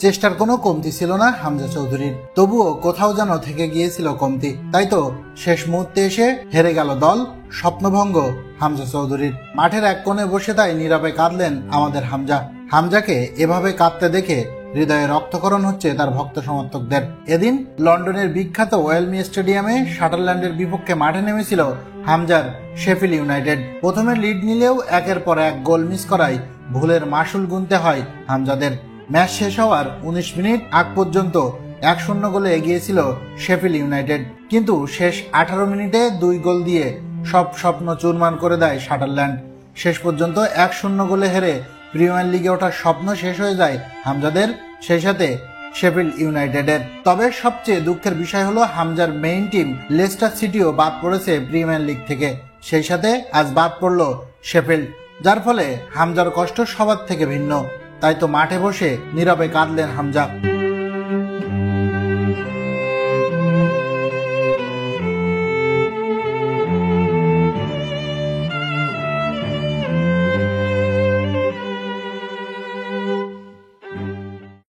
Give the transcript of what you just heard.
চেষ্টার কোনো কমতি ছিল না হামজা চৌধুরীর, তবুও কোথাও যেন থেকে গিয়েছিল কমতি। তাই তো শেষ মুহূর্তে এসে হেরে গেল দল, স্বপ্নভঙ্গ হামজা চৌধুরীর। মাঠের এক কোণে বসে তাই নীরবে কাঁদলেন আমাদের হামজা। হামজাকে এভাবে কাঁদতে দেখে হৃদয়ে রক্তক্ষরণ হচ্ছে তার ভক্ত সমর্থকদের। এদিন লন্ডনের বিখ্যাত ওয়েলমি স্টেডিয়ামে সাটারল্যান্ডের বিপক্ষে মাঠে নেমেছিল হামজার শেফিল্ড ইউনাইটেড। প্রথমে লিড নিলেও একের পর এক গোল মিস করায় ভুলের মাসুল গুনতে হয় হামজাদের। ম্যাচ শেষ হওয়ার 19 মিনিট আগ পর্যন্ত 1-0 গোলে এগিয়েছিল শেফিল্ড ইউনাইটেড, কিন্তু শেষ 18 মিনিটে 2 গোল দিয়ে সব স্বপ্ন চুরমার করে দেয় সাটারল্যান্ড। শেষ পর্যন্ত 1-0 গোলে হেরে প্রিমিয়ার লিগে ওঠার স্বপ্ন শেষ হয়ে যায় হামজাদের, সেই সাথে শেফিল্ড ইউনাইটেডের। তবে সবচেয়ে দুঃখের বিষয় হলো হামজার মেইন টিম লেস্টার সিটিও বাদ পড়েছে প্রিমিয়ার লিগ থেকে, সেই সাথে আজ বাদ পড়ল শেফিল্ড, যার ফলে হামজার কষ্ট সবার থেকে ভিন্ন। তাই তো মাঠে বসে নীরবে কাঁদলেন হামজা।